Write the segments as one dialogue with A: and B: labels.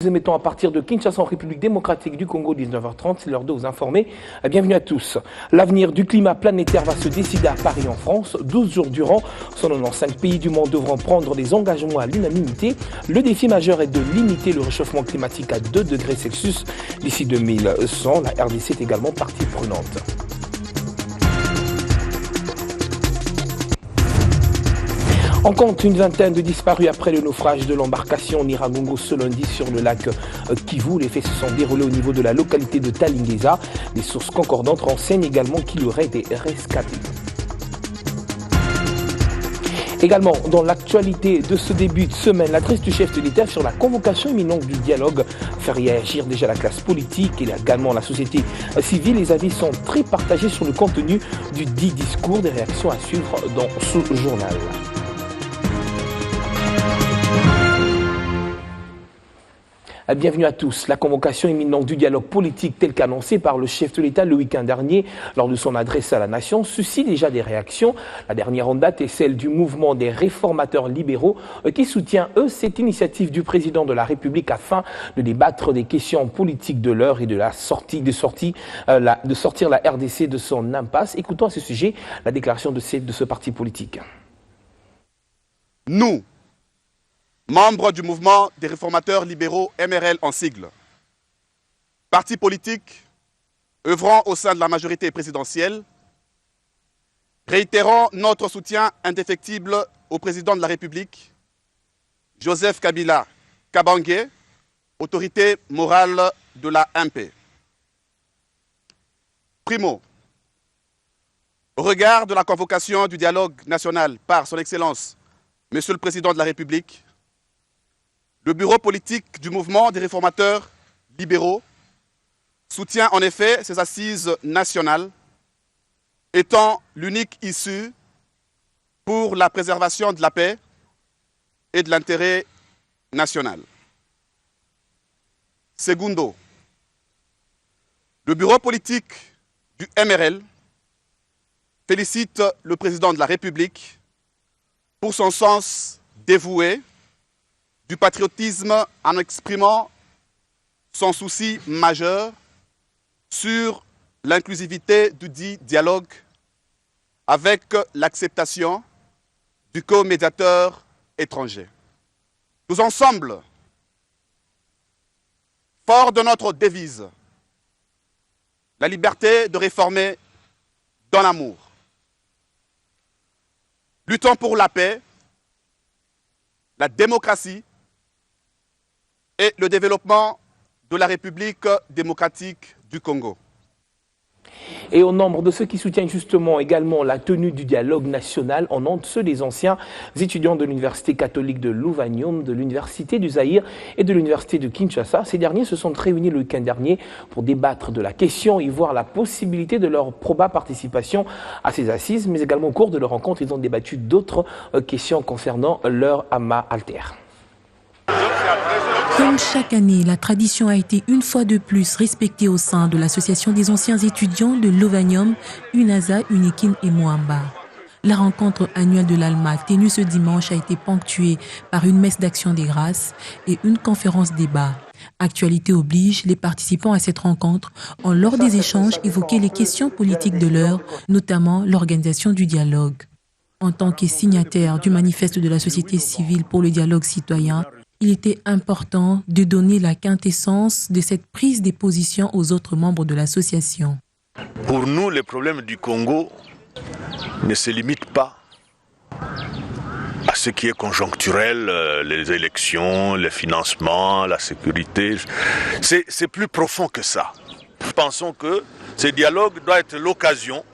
A: Nous émettons à partir de Kinshasa en République démocratique du Congo, 19h30, c'est l'heure de vous informer. Bienvenue à tous. L'avenir du climat planétaire va se décider à Paris en France. 12 jours durant, 195 pays du monde devront prendre des engagements à l'unanimité. Le défi majeur est de limiter le réchauffement climatique à 2 degrés Celsius d'ici 2100. La RDC est également partie prenante. On compte une vingtaine de disparus après le naufrage de l'embarcation Niragongo ce lundi sur le lac Kivu. Les faits se sont déroulés au niveau de la localité de Talingeza. Des sources concordantes renseignent également qu'il y aurait été rescapés. Également, dans l'actualité de ce début de semaine, l'adresse du chef de l'État sur la convocation imminente du dialogue fait réagir déjà la classe politique et également la société civile. Les avis sont très partagés sur le contenu du dit discours. Des réactions à suivre dans ce journal. Bienvenue à tous. La convocation imminente du dialogue politique tel qu'annoncé par le chef de l'État le week-end dernier lors de son adresse à la nation suscite déjà des réactions. La dernière en date est celle du mouvement des réformateurs libéraux qui soutient, cette initiative du président de la République afin de débattre des questions politiques de l'heure et de sortir la RDC de son impasse. Écoutons à ce sujet la déclaration de ce parti politique.
B: Nous, membres du mouvement des réformateurs libéraux MRL en sigle, parti politique œuvrant au sein de la majorité présidentielle, réitérons notre soutien indéfectible au président de la République, Joseph Kabila Kabange, autorité morale de la MP. Primo, au regard de la convocation du dialogue national par son Excellence, Monsieur le Président de la République, le bureau politique du mouvement des réformateurs libéraux soutient en effet ces assises nationales étant l'unique issue pour la préservation de la paix et de l'intérêt national. Segundo, le bureau politique du MRL félicite le président de la République pour son sens dévoué du patriotisme en exprimant son souci majeur sur l'inclusivité du dit dialogue avec l'acceptation du co-médiateur étranger. Nous ensemble, forts de notre devise, la liberté de réformer dans l'amour, luttons pour la paix, la démocratie et le développement de la République démocratique du Congo.
A: Et au nombre de ceux qui soutiennent justement également la tenue du dialogue national, on note ceux des anciens étudiants de l'Université catholique de Louvanium, de l'Université du Zaïre et de l'Université de Kinshasa. Ces derniers se sont réunis le week-end dernier pour débattre de la question et voir la possibilité de leur probable participation à ces assises, mais également au cours de leur rencontre, ils ont débattu d'autres questions concernant leur amas alter.
C: Comme chaque année, la tradition a été une fois de plus respectée au sein de l'Association des anciens étudiants de Lovanium, UNASA, Unikin et Moamba. La rencontre annuelle de l'ALMA tenue ce dimanche a été ponctuée par une messe d'action des grâces et une conférence débat. Actualité oblige, les participants à cette rencontre ont lors des échanges évoqué les questions politiques de l'heure, notamment l'organisation du dialogue. En tant que signataire du manifeste de la société civile pour le dialogue citoyen, il était important de donner la quintessence de cette prise de position aux autres membres de l'association.
D: Pour nous, les problèmes du Congo ne se limitent pas à ce qui est conjoncturel, les élections, les financements, la sécurité. C'est plus profond que ça. Nous pensons que ce dialogue doit être l'occasion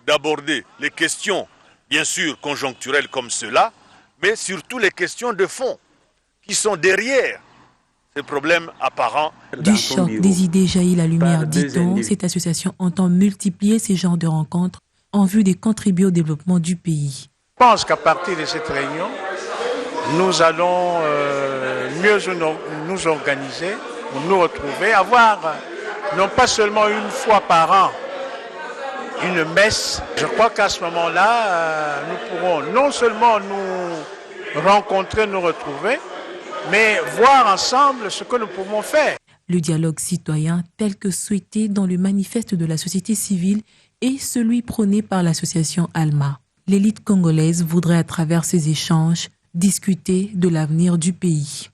D: d'aborder les questions, bien sûr conjoncturelles comme cela, mais surtout les questions de fond qui sont derrière ces problèmes apparents.
C: Du choc des idées jaillit la lumière, dit-on. Cette association entend multiplier ces genres de rencontres en vue de contribuer au développement du pays.
E: Je pense qu'à partir de cette réunion, nous allons mieux nous organiser, nous retrouver, avoir non pas seulement une fois par an une messe. Je crois qu'à ce moment-là, nous pourrons non seulement nous rencontrer, nous retrouver, mais voir ensemble ce que nous pouvons faire.
C: Le dialogue citoyen tel que souhaité dans le manifeste de la société civile est celui prôné par l'association ALMA. L'élite congolaise voudrait à travers ces échanges discuter de l'avenir du pays.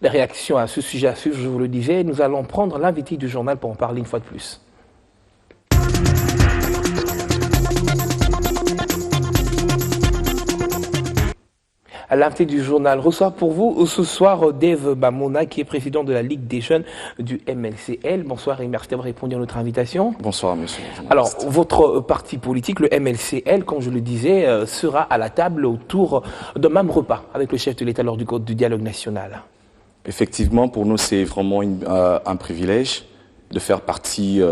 A: Les réactions à ce sujet à suivre, je vous le disais, nous allons prendre l'invité du journal pour en parler une fois de plus. L'invité du journal reçoit pour vous ce soir Dave Bamona, qui est président de la Ligue des jeunes du MLCL. Bonsoir et merci d'avoir répondu à notre invitation.
F: Bonsoir, monsieur.
A: Alors, votre parti politique, le MLCL, comme je le disais, sera à la table autour d'un même repas avec le chef de l'État lors du dialogue national.
F: Effectivement, pour nous, c'est vraiment un privilège de faire partie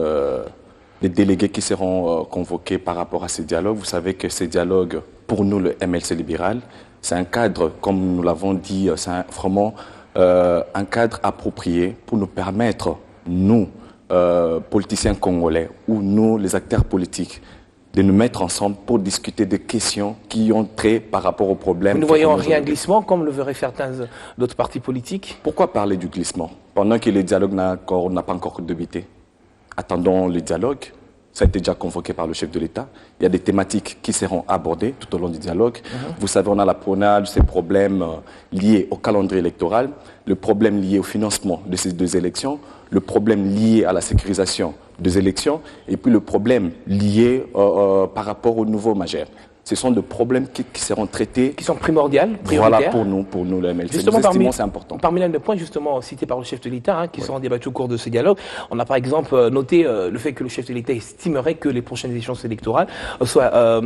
F: des délégués qui seront convoqués par rapport à ces dialogues. Vous savez que ces dialogues, pour nous, le MLC libéral, c'est un cadre, comme nous l'avons dit, c'est vraiment un cadre approprié pour nous permettre, nous, politiciens congolais, ou nous, les acteurs politiques, de nous mettre ensemble pour discuter des questions qui ont trait par rapport aux problèmes.
A: Nous ne voyons rien glissement, comme le verraient certains d'autres partis politiques.
F: Pourquoi parler du glissement pendant que le dialogue n'a pas encore débuté? Attendons le dialogue. Ça a été déjà convoqué par le chef de l'État. Il y a des thématiques qui seront abordées tout au long du dialogue. Vous savez, on a ces problèmes liés au calendrier électoral, le problème lié au financement de ces deux élections, le problème lié à la sécurisation des élections, et puis le problème lié par rapport au nouveau majeur. Ce sont des problèmes qui seront traités.
A: Qui sont primordiaux,
F: prioritaires. Voilà, pour nous, le MLC.
A: Justement,
F: nous estimons c'est important.
A: Parmi les points justement cités par le chef de l'État, qui seront débattus au cours de ce dialogue, on a par exemple noté le fait que le chef de l'État estimerait que les prochaines échéances électorales soient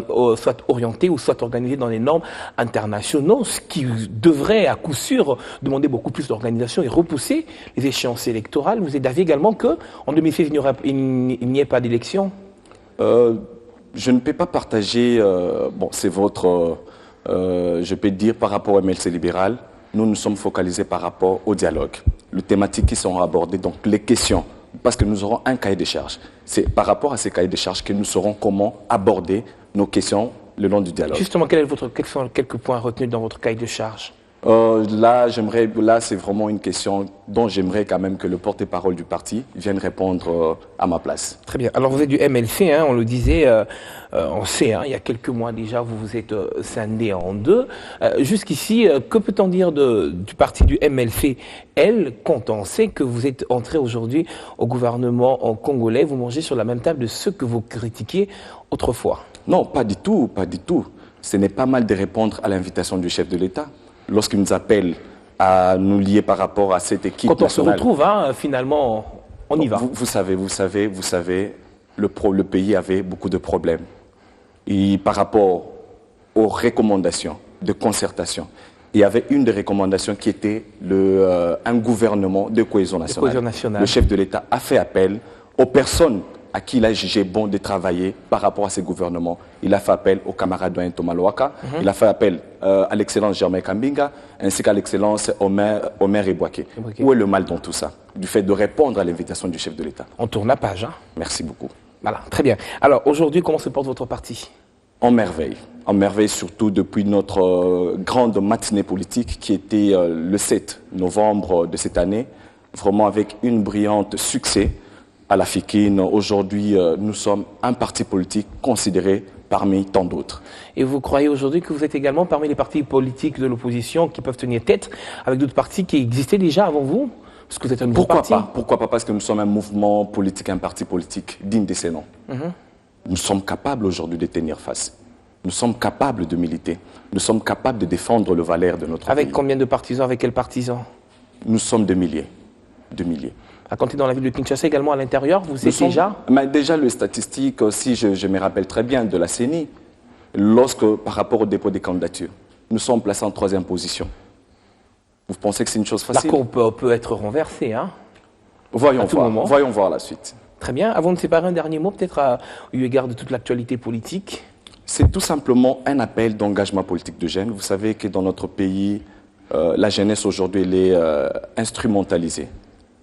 A: orientées ou soient organisées dans les normes internationales, ce qui devrait à coup sûr demander beaucoup plus d'organisation et repousser les échéances électorales. Vous êtes d'avis également qu'en 2016, il n'y ait pas d'élection?
F: Je ne peux pas partager, bon, c'est votre, je peux dire par rapport au MLC libéral, nous sommes focalisés par rapport au dialogue, les thématiques qui seront abordées, donc les questions, parce que nous aurons un cahier de charges. C'est par rapport à ces cahiers de charges que nous saurons comment aborder nos questions le long du dialogue.
A: Justement, quels sont quelques points retenus dans votre cahier de charges?
F: Là, c'est vraiment une question dont j'aimerais quand même que le porte-parole du parti vienne répondre à ma place.
A: Très bien. Alors, vous êtes du MLC, on le disait, on sait, il y a quelques mois déjà, vous vous êtes scindé en deux. Jusqu'ici, que peut-on dire du parti du MLC-L quand on sait que vous êtes entré aujourd'hui au gouvernement congolais? Vous mangez sur la même table de ceux que vous critiquiez autrefois?
F: Non, pas du tout, pas du tout. Ce n'est pas mal de répondre à l'invitation du chef de l'État. Lorsqu'il nous appelle à nous lier par rapport à cette équipe
A: nationale. Quand on
F: nationale,
A: se retrouve, finalement, on y va.
F: Vous savez, le pays avait beaucoup de problèmes. Et par rapport aux recommandations de concertation, il y avait une des recommandations qui était un gouvernement de cohésion nationale. Le chef de l'État a fait appel aux personnes à qui il a jugé bon de travailler par rapport à ces gouvernements. Il a fait appel au camarade doyen Thomas Loaka, il a fait appel à l'excellence Germain Kambinga, ainsi qu'à l'excellence Omer Ebouaké. Où est le mal dans tout ça? Du fait de répondre à l'invitation du chef de l'État.
A: On tourne la page.
F: Merci beaucoup.
A: Voilà, très bien. Alors aujourd'hui, comment se porte votre parti?
F: En merveille. En merveille surtout depuis notre grande matinée politique qui était le 7 novembre de cette année, vraiment avec une brillante succès. À la FIKIN, aujourd'hui, nous sommes un parti politique considéré parmi tant d'autres.
A: Et vous croyez aujourd'hui que vous êtes également parmi les partis politiques de l'opposition qui peuvent tenir tête avec d'autres partis qui existaient déjà avant vous? Parce que vous êtes un nouveau parti.
F: Pourquoi pas? Parce que nous sommes un mouvement politique, un parti politique digne de ces noms. Nous sommes capables aujourd'hui de tenir face. Nous sommes capables de militer. Nous sommes capables de défendre le valeur de notre pays.
A: Avec combien de partisans? Avec quels partisans?
F: Nous sommes de milliers. De milliers.
A: À compter dans la ville de Kinshasa également à l'intérieur, vous êtes déjà?
F: Mais déjà, les statistiques, si je me rappelle très bien de la CENI, par rapport au dépôt des candidatures, nous sommes placés en 3e position. Vous pensez que c'est une chose facile?
A: La courbe peut être renversée, hein?
F: Voyons voir la suite.
A: Très bien. Avant de séparer, un dernier mot, peut-être eu égard de toute l'actualité politique.
F: C'est tout simplement un appel d'engagement politique de jeunes. Vous savez que dans notre pays, la jeunesse aujourd'hui, elle est instrumentalisée.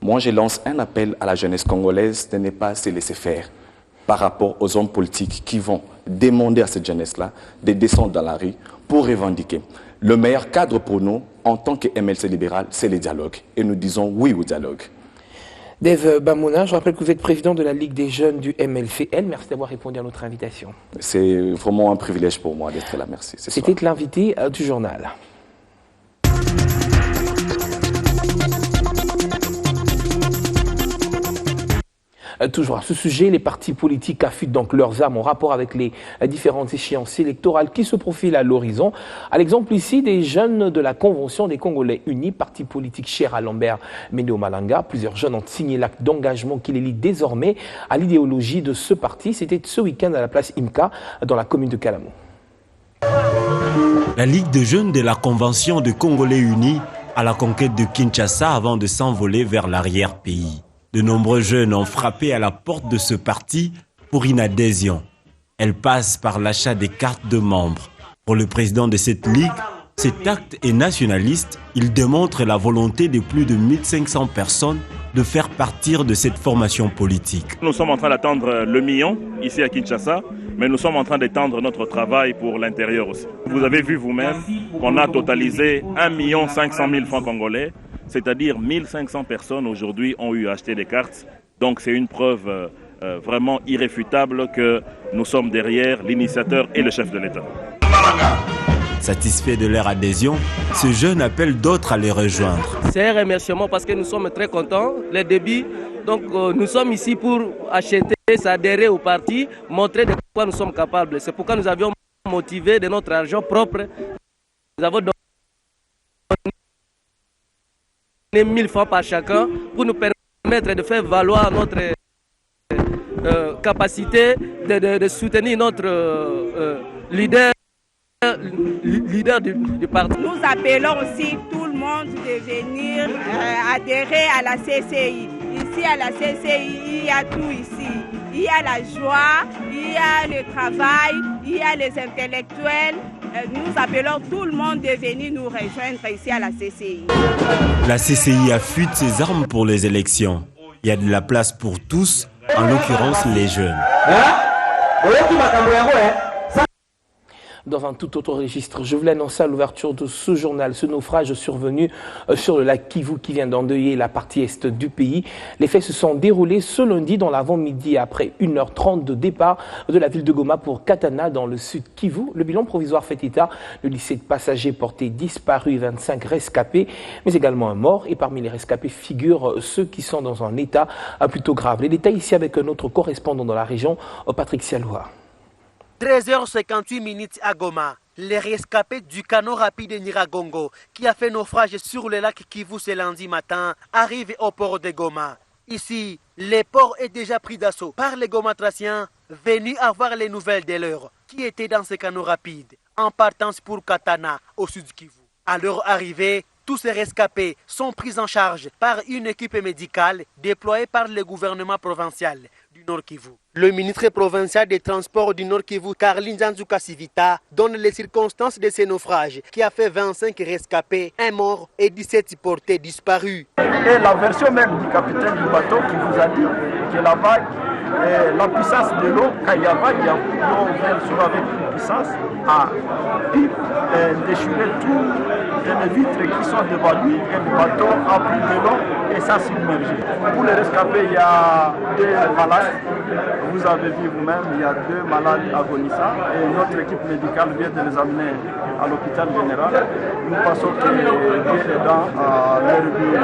F: Moi, je lance un appel à la jeunesse congolaise de ne pas se laisser faire par rapport aux hommes politiques qui vont demander à cette jeunesse-là de descendre dans la rue pour revendiquer. Le meilleur cadre pour nous, en tant que MLC libéral, c'est le dialogue. Et nous disons oui au dialogue.
A: Dave Bamona, je rappelle que vous êtes président de la Ligue des jeunes du MLCN. Merci d'avoir répondu à notre invitation.
F: C'est vraiment un privilège pour moi d'être là. Merci.
A: C'était l'invité du journal. Toujours à ce sujet, les partis politiques affûtent donc leurs armes en rapport avec les différentes échéances électorales qui se profilent à l'horizon. À l'exemple ici des jeunes de la Convention des Congolais Unis, parti politique cher à Lambert Mende Malanga. Plusieurs jeunes ont signé l'acte d'engagement qui les lie désormais à l'idéologie de ce parti. C'était ce week-end à la place IMCA dans la commune de Kalamo.
G: La Ligue de jeunes de la Convention des Congolais Unis à la conquête de Kinshasa avant de s'envoler vers l'arrière-pays. De nombreux jeunes ont frappé à la porte de ce parti pour une adhésion. Elle passe par l'achat des cartes de membres. Pour le président de cette ligue, cet acte est nationaliste. Il démontre la volonté de plus de 1500 personnes de faire partir de cette formation politique.
H: Nous sommes en train d'attendre le million ici à Kinshasa, mais nous sommes en train d'étendre notre travail pour l'intérieur aussi. Vous avez vu vous-même qu'on a totalisé 1 500 000 francs congolais. C'est-à-dire 1500 personnes aujourd'hui ont eu à acheter des cartes. Donc c'est une preuve vraiment irréfutable que nous sommes derrière l'initiateur et le chef de l'État.
G: Satisfait de leur adhésion, ce jeune appelle d'autres à les rejoindre.
I: C'est un remerciement parce que nous sommes très contents, les débuts. Donc nous sommes ici pour acheter, s'adhérer au parti, montrer de quoi nous sommes capables. C'est pourquoi nous avions motivé de notre argent propre. Nous avons donné 1000 francs par chacun pour nous permettre de faire valoir notre capacité de soutenir notre leader du parti.
J: Nous appelons aussi tout le monde de venir adhérer à la CCI. Ici à la CCI, il y a tout ici. Il y a la joie, il y a le travail, il y a les intellectuels. Nous appelons tout le monde de venir nous rejoindre ici à la CCI.
G: La CCI affûte ses armes pour les élections. Il y a de la place pour tous, en l'occurrence les jeunes.
A: Dans un tout autre registre, je voulais annoncer à l'ouverture de ce journal ce naufrage survenu sur le lac Kivu qui vient d'endeuiller la partie est du pays. Les faits se sont déroulés ce lundi dans l'avant-midi après 1h30 de départ de la ville de Goma pour Katana dans le sud Kivu. Le bilan provisoire fait état de 17 passagers portés disparus et 25 rescapés, mais également un mort. Et parmi les rescapés figurent ceux qui sont dans un état plutôt grave. Les détails ici avec un autre correspondant dans la région, Patrick Sialoua.
K: 13h58 à Goma, les rescapés du canot rapide Niragongo qui a fait naufrage sur le lac Kivu ce lundi matin arrivent au port de Goma. Ici, le port est déjà pris d'assaut par les Gomatraciens venus avoir les nouvelles de l'heure qui étaient dans ce canot rapide en partance pour Katana au sud Kivu. À leur arrivée, tous ces rescapés sont pris en charge par une équipe médicale déployée par le gouvernement provincial du Nord Kivu. Le ministre provincial des Transports du Nord Kivu, Karline Zanzuka Sivita, donne les circonstances de ces naufrages qui a fait 25 rescapés, 1 mort et 17 portés disparus.
L: Et la version même du capitaine du bateau qui vous a dit que la vague, la puissance de l'eau, quand il y a vague, l'eau vient souvent avec une puissance, a pu déchirer toutes les vitres qui sont devant lui et le bateau a pris de l'eau et ça submergé. Pour les rescapés, il y a 2 malades. Vous avez vu vous-même, il y a 2 malades agonissants et notre équipe médicale vient de les amener à l'hôpital général. Nous pensons que Dieu aidant, leur vie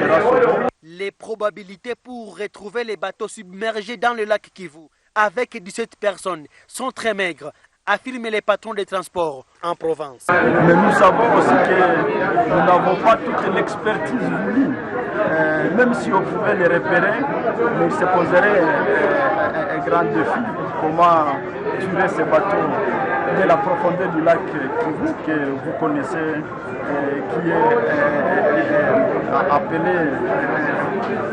L: sera sauvée.
K: Les probabilités pour retrouver les bateaux submergés dans le lac Kivu avec 17 personnes sont très maigres, affirment les patrons des transports en province.
L: Mais nous savons aussi que nous n'avons pas toute l'expertise voulue. Même si on pouvait les repérer, il se poserait un grand défi. Comment tuer ces bateaux de la profondeur du lac Kivu que vous connaissez, qui est appelé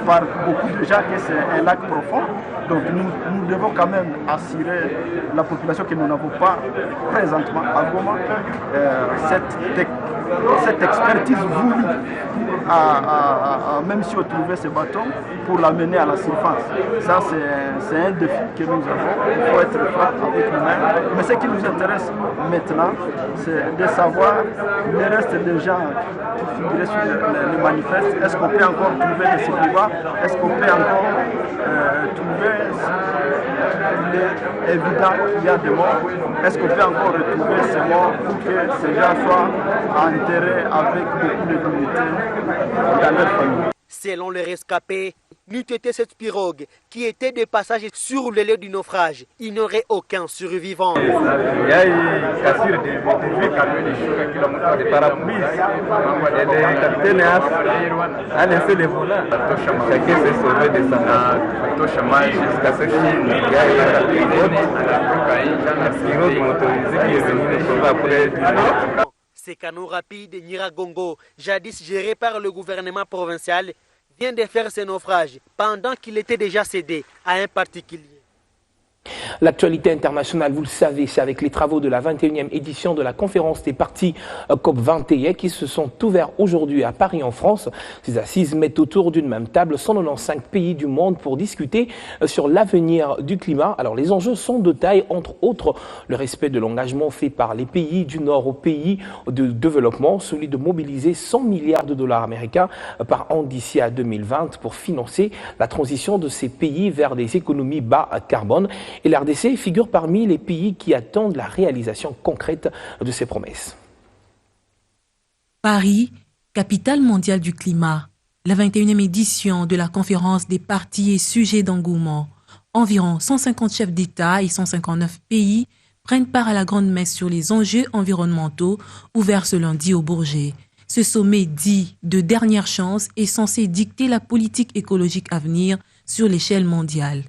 L: par beaucoup de gens que c'est un lac profond. Donc nous devons quand même assurer la population que nous n'avons pas présentement à Goma cette expertise voulue pour même si on trouvait ce bâton, pour l'amener à la surface. Ça, c'est un défi que nous avons. Il faut être fort avec nous-mêmes. Mais ce qui nous intéresse maintenant, c'est de savoir le reste des gens qui figuraient sur les manifestes. Est-ce qu'on peut encore trouver des survivants? Est-ce qu'on peut encore trouver, il est évident qu'il y a des morts, est-ce qu'on peut encore retrouver ces morts pour que ces gens soient enterrés avec beaucoup de dignité dans leur famille?
K: Selon les rescapés, n'eût été cette pirogue qui était de passage sur le lieu du naufrage, il n'y aurait aucun survivant.
M: Il y a une cassure de 18 camions de parapluies et le capitaine a laissé les volants. Chacun s'est sauvé de sa main jusqu'à ce qu'il y ait une pirogue motorisée qui est venue le sauver après.
K: Ces canaux rapides Nyiragongo, jadis gérés par le gouvernement provincial, vient de faire ce naufrage pendant qu'il était déjà cédé à un particulier.
A: L'actualité internationale, vous le savez, c'est avec les travaux de la 21e édition de la conférence des partis COP21 qui se sont ouverts aujourd'hui à Paris en France. Ces assises mettent autour d'une même table 195 pays du monde pour discuter sur l'avenir du climat. Alors les enjeux sont de taille, entre autres le respect de l'engagement fait par les pays du Nord aux pays de développement, celui de mobiliser 100 milliards de dollars américains par an d'ici à 2020 pour financer la transition de ces pays vers des économies bas carbone. Et la RDC figure parmi les pays qui attendent la réalisation concrète de ces promesses.
C: Paris, capitale mondiale du climat. La 21e édition de la conférence des partis est sujet d'engouement. Environ 150 chefs d'État et 159 pays prennent part à la grande messe sur les enjeux environnementaux ouvert ce lundi au Bourget. Ce sommet dit de dernière chance est censé dicter la politique écologique à venir sur l'échelle mondiale.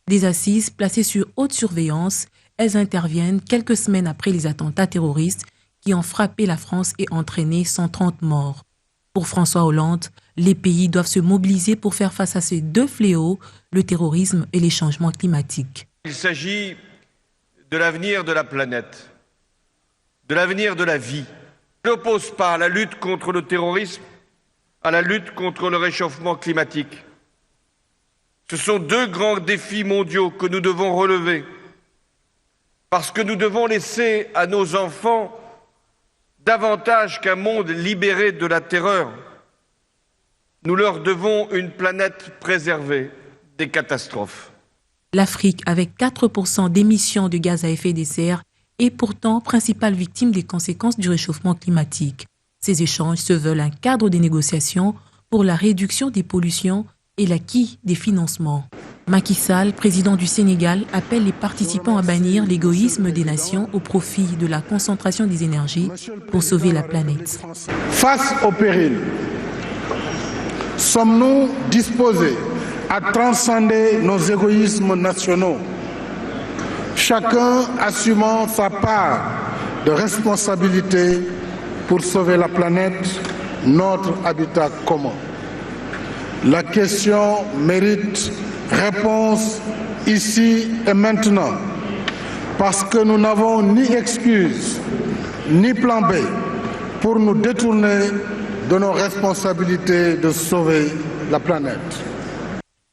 C: Des assises placées sur haute surveillance, elles interviennent quelques semaines après les attentats terroristes qui ont frappé la France et entraîné 130 morts. Pour François Hollande, les pays doivent se mobiliser pour faire face à ces deux fléaux, le terrorisme et les changements climatiques.
N: Il s'agit de l'avenir de la planète, de l'avenir de la vie. Je n'oppose pas la lutte contre le terrorisme à la lutte contre le réchauffement climatique. Ce sont deux grands défis mondiaux que nous devons relever parce que nous devons laisser à nos enfants davantage qu'un monde libéré de la terreur. Nous leur devons une planète préservée des catastrophes.
C: L'Afrique, avec 4% d'émissions de gaz à effet de serre, est pourtant principale victime des conséquences du réchauffement climatique. Ces échanges se veulent un cadre de négociation pour la réduction des pollutions et l'acquis des financements. Macky Sall, président du Sénégal, appelle les participants à bannir l'égoïsme des nations au profit de la concentration des énergies pour sauver la planète.
O: Face au péril, sommes-nous disposés à transcender nos égoïsmes nationaux, chacun assumant sa part de responsabilité pour sauver la planète, notre habitat commun? La question mérite réponse ici et maintenant, parce que nous n'avons ni excuse, ni plan B pour nous détourner de nos responsabilités de sauver la planète.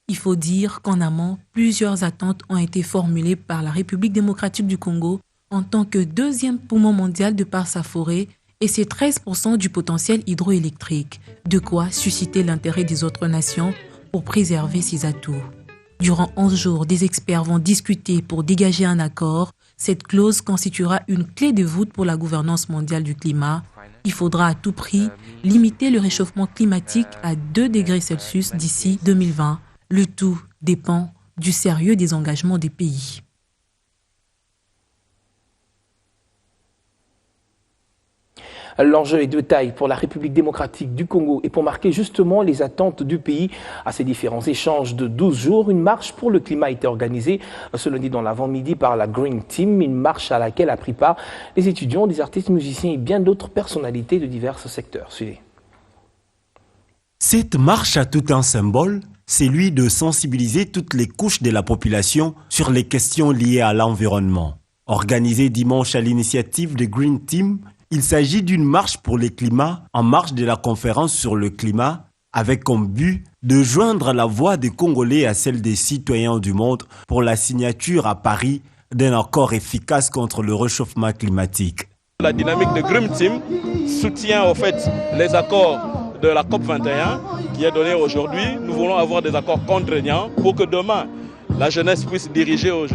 C: Il faut dire qu'en amont, plusieurs attentes ont été formulées par la République démocratique du Congo en tant que deuxième poumon mondial de par sa forêt et ses 13% du potentiel hydroélectrique, de quoi susciter l'intérêt des autres nations pour préserver ses atouts. Durant 11 jours, des experts vont discuter pour dégager un accord. Cette clause constituera une clé de voûte pour la gouvernance mondiale du climat. Il faudra à tout prix limiter le réchauffement climatique à 2 degrés Celsius d'ici 2020. Le tout dépend du sérieux des engagements des pays.
A: L'enjeu est de taille pour la République démocratique du Congo et pour marquer justement les attentes du pays à ces différents échanges de 12 jours. Une marche pour le climat a été organisée ce lundi dans l'avant-midi par la Green Team, une marche à laquelle a pris part les étudiants, des artistes, musiciens et bien d'autres personnalités de divers secteurs. Suivez.
G: Cette marche a tout un symbole, c'est celui de sensibiliser toutes les couches de la population sur les questions liées à l'environnement. Organisée dimanche à l'initiative de Green Team, Il s'agit d'une marche pour le climat en marge de la conférence sur le climat avec comme but de joindre la voix des Congolais à celle des citoyens du monde pour la signature à Paris d'un accord efficace contre le réchauffement climatique.
H: La dynamique de Green Team soutient en fait les accords de la COP21 qui est donnée aujourd'hui. Nous voulons avoir des accords contraignants pour que demain, la jeunesse puisse diriger un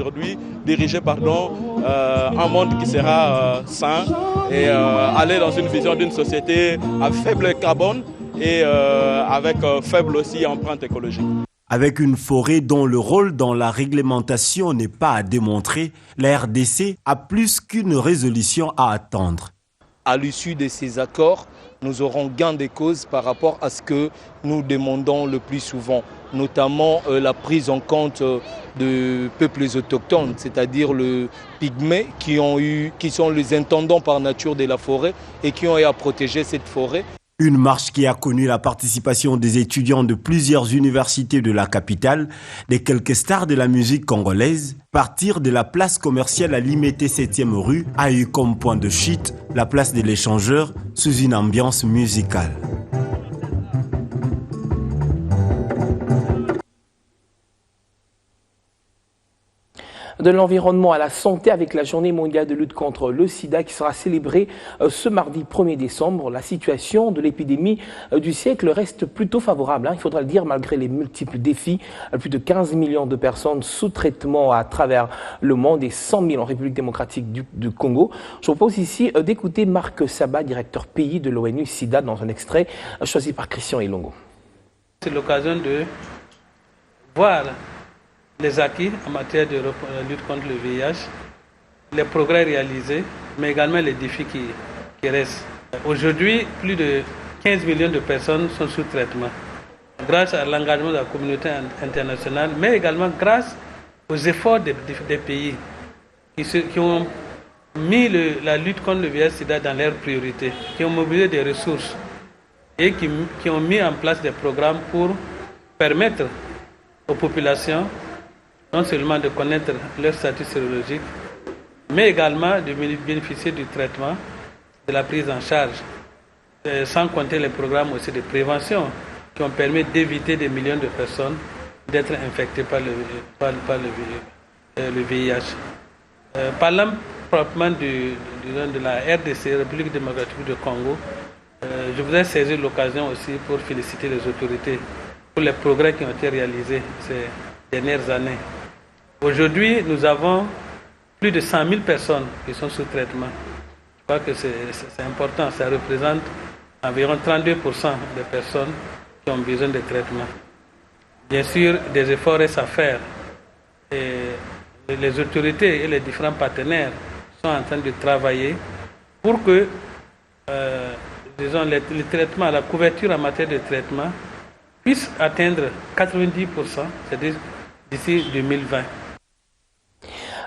H: monde qui sera sain et aller dans une vision d'une société à faible carbone et avec faible aussi empreinte écologique.
G: Avec une forêt dont le rôle dans la réglementation n'est pas à démontrer, la RDC a plus qu'une résolution à attendre.
P: À l'issue de ces accords, nous aurons gain de cause par rapport à ce que nous demandons le plus souvent, notamment la prise en compte de peuples autochtones, c'est-à-dire le pygmée qui sont les intendants par nature de la forêt et qui ont eu à protéger cette forêt.
G: Une marche qui a connu la participation des étudiants de plusieurs universités de la capitale, des quelques stars de la musique congolaise. Partir de la place commerciale à Limité 7e rue a eu comme point de chute la place de l'échangeur sous une ambiance musicale.
A: De l'environnement à la santé avec la journée mondiale de lutte contre le sida qui sera célébrée ce mardi 1er décembre. La situation de l'épidémie du siècle reste plutôt favorable, il faudra le dire, malgré les multiples défis. Plus de 15 millions de personnes sous traitement à travers le monde et 100 000 en République démocratique du Congo. Je vous propose ici d'écouter Marc Saba, directeur pays de l'ONU SIDA, dans un extrait choisi par Christian Elongo.
Q: C'est l'occasion de voir les acquis en matière de lutte contre le VIH, les progrès réalisés, mais également les défis qui restent. Aujourd'hui, plus de 15 millions de personnes sont sous traitement, grâce à l'engagement de la communauté internationale, mais également grâce aux efforts des pays qui ont mis la lutte contre le VIH-Sida dans leurs priorités, qui ont mobilisé des ressources et qui ont mis en place des programmes pour permettre aux populations non seulement de connaître leur statut sérologique, mais également de bénéficier du traitement, de la prise en charge, sans compter les programmes aussi de prévention qui ont permis d'éviter des millions de personnes d'être infectées par le VIH. Parlant proprement de la RDC, République démocratique du Congo, je voudrais saisir l'occasion aussi pour féliciter les autorités pour les progrès qui ont été réalisés ces dernières années. Aujourd'hui, nous avons plus de 100 000 personnes qui sont sous traitement. Je crois que c'est important, ça représente environ 32% des personnes qui ont besoin de traitement. Bien sûr, des efforts restent à faire. Et les autorités et les différents partenaires sont en train de travailler pour que les traitements, la couverture en matière de traitement puisse atteindre 90%, c'est-à-dire d'ici 2020.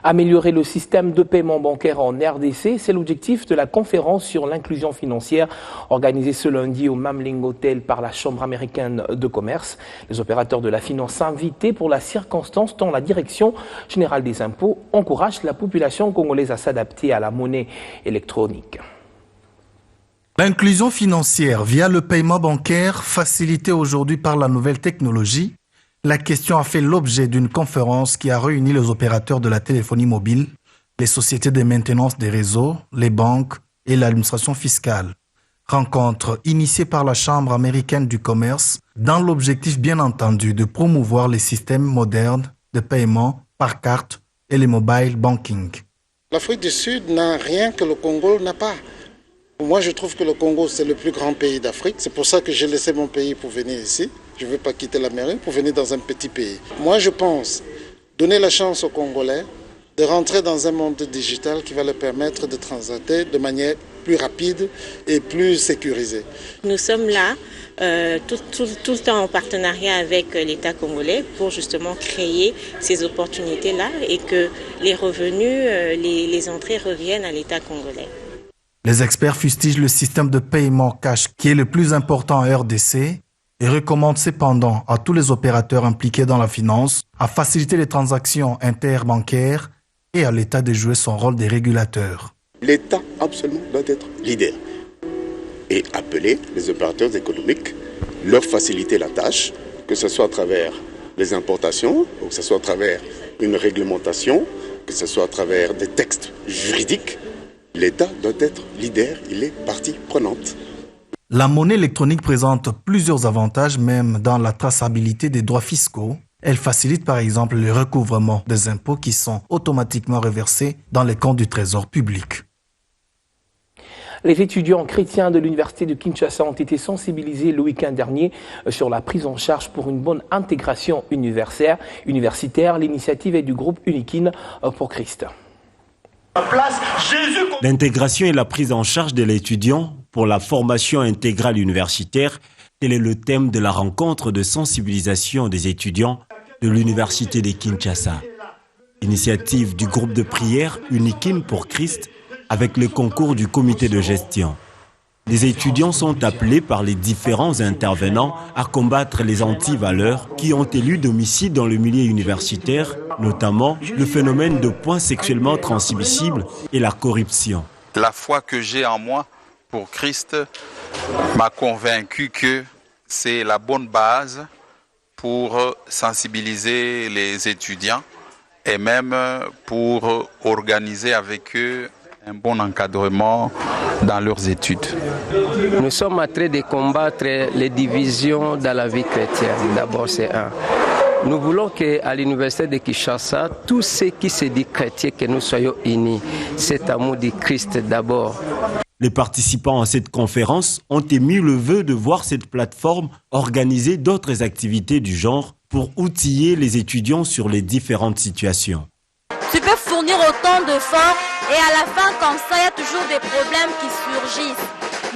A: Améliorer le système de paiement bancaire en RDC, c'est l'objectif de la conférence sur l'inclusion financière organisée ce lundi au Mamling Hotel par la Chambre américaine de commerce. Les opérateurs de la finance invités pour la circonstance dont la Direction générale des impôts encourage la population congolaise à s'adapter à la monnaie électronique.
R: L'inclusion financière via le paiement bancaire facilitée aujourd'hui par la nouvelle technologie. La question a fait l'objet d'une conférence qui a réuni les opérateurs de la téléphonie mobile, les sociétés de maintenance des réseaux, les banques et l'administration fiscale. Rencontre initiée par la Chambre américaine du commerce dans l'objectif bien entendu de promouvoir les systèmes modernes de paiement par carte et les mobile banking.
S: L'Afrique du Sud n'a rien que le Congo n'a pas. Moi, je trouve que le Congo, c'est le plus grand pays d'Afrique. C'est pour ça que j'ai laissé mon pays pour venir ici. Je ne veux pas quitter l'Amérique pour venir dans un petit pays. Moi, je pense donner la chance aux Congolais de rentrer dans un monde digital qui va leur permettre de transiter de manière plus rapide et plus sécurisée.
T: Nous sommes là tout le temps en partenariat avec l'État congolais pour justement créer ces opportunités-là et que les revenus, les entrées reviennent à l'État congolais.
R: Les experts fustigent le système de paiement cash qui est le plus important en RDC et recommandent cependant à tous les opérateurs impliqués dans la finance à faciliter les transactions interbancaires et à l'État de jouer son rôle de régulateur.
S: L'État
U: absolument doit être leader. Et appeler les opérateurs économiques, leur faciliter la tâche, que ce soit à travers les importations, ou que ce soit à travers une réglementation, que ce soit à travers des textes juridiques. L'État doit être leader, il est partie prenante.
R: La monnaie électronique présente plusieurs avantages, même dans la traçabilité des droits fiscaux. Elle facilite par exemple le recouvrement des impôts qui sont automatiquement reversés dans les comptes du trésor public.
A: Les étudiants chrétiens de l'université de Kinshasa ont été sensibilisés le week-end dernier sur la prise en charge pour une bonne intégration universitaire. L'initiative est du groupe Unikin pour Christ.
G: L'intégration et la prise en charge de l'étudiant pour la formation intégrale universitaire, tel est le thème de la rencontre de sensibilisation des étudiants de l'université de Kinshasa. Initiative du groupe de prière Unikin pour Christ avec le concours du comité de gestion. Les étudiants sont appelés par les différents intervenants à combattre les antivaleurs qui ont élu domicile dans le milieu universitaire, notamment le phénomène de points sexuellement transmissibles et la corruption.
V: La foi que j'ai en moi pour Christ m'a convaincu que c'est la bonne base pour sensibiliser les étudiants et même pour organiser avec eux un bon encadrement dans leurs études.
I: Nous sommes en train de combattre les divisions dans la vie chrétienne. D'abord, c'est un. Nous voulons qu'à l'université de Kinshasa, tous ceux qui se disent chrétiens, que nous soyons unis. Cet amour du Christ d'abord.
G: Les participants à cette conférence ont émis le vœu de voir cette plateforme organiser d'autres activités du genre pour outiller les étudiants sur les différentes situations.
W: Tu peux fournir autant d'efforts et à la fin, comme ça, il y a toujours des problèmes qui surgissent.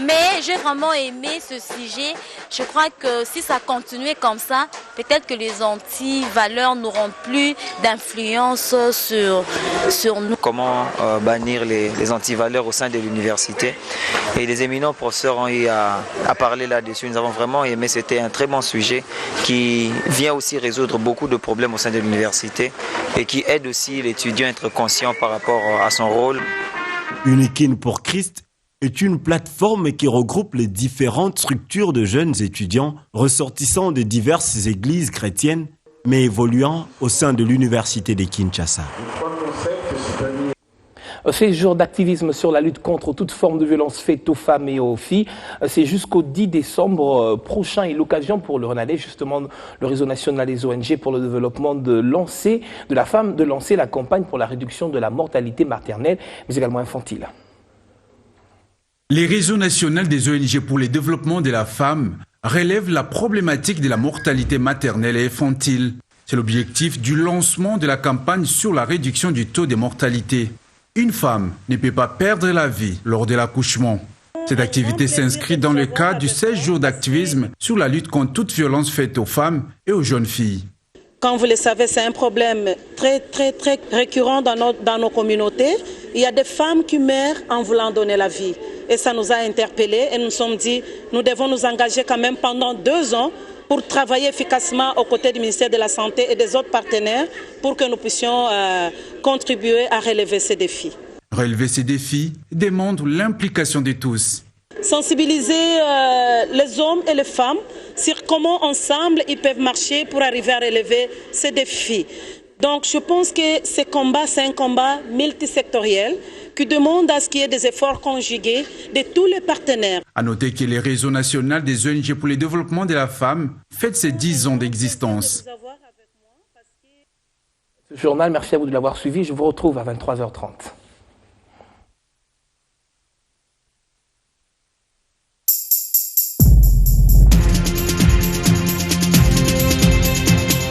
W: Mais j'ai vraiment aimé ce sujet. Je crois que si ça continuait comme ça, peut-être que les anti-valeurs n'auront plus d'influence sur nous.
X: Comment bannir les anti-valeurs au sein de l'université. Et les éminents professeurs ont eu à parler là-dessus. Nous avons vraiment aimé. C'était un très bon sujet qui vient aussi résoudre beaucoup de problèmes au sein de l'université et qui aide aussi l'étudiant à être conscient par rapport à son rôle.
G: Unikin pour Christ est une plateforme qui regroupe les différentes structures de jeunes étudiants ressortissant de diverses églises chrétiennes, mais évoluant au sein de l'université de Kinshasa.
A: Ces jours d'activisme sur la lutte contre toute forme de violence faite aux femmes et aux filles, c'est jusqu'au 10 décembre prochain et l'occasion pour le RENADEF, justement le réseau national des ONG pour le développement de la femme, de lancer la campagne pour la réduction de la mortalité maternelle, mais également infantile.
Y: Les réseaux nationaux des ONG pour le développement de la femme relèvent la problématique de la mortalité maternelle et infantile. C'est l'objectif du lancement de la campagne sur la réduction du taux de mortalité. Une femme ne peut pas perdre la vie lors de l'accouchement. Cette activité s'inscrit dans le cadre du 16 jours d'activisme sur la lutte contre toute violence faite aux femmes et aux jeunes filles.
Z: Comme vous le savez, c'est un problème très récurrent dans nos communautés. Il y a des femmes qui meurent en voulant donner la vie. Et ça nous a interpellés et nous nous sommes dit, nous devons nous engager quand même pendant 2 ans pour travailler efficacement aux côtés du ministère de la Santé et des autres partenaires pour que nous puissions contribuer à relever ces défis.
Y: Relever ces défis demande l'implication de tous.
Z: Sensibiliser les hommes et les femmes sur comment ensemble ils peuvent marcher pour arriver à relever ces défis. Donc je pense que ce combat, c'est un combat multisectoriel qui demande à ce qu'il y ait des efforts conjugués de tous les partenaires.
Y: À noter que le réseau national des ONG pour le développement de la femme fête ses 10 ans d'existence.
A: Ce journal, merci à vous de l'avoir suivi. Je vous retrouve à 23h30.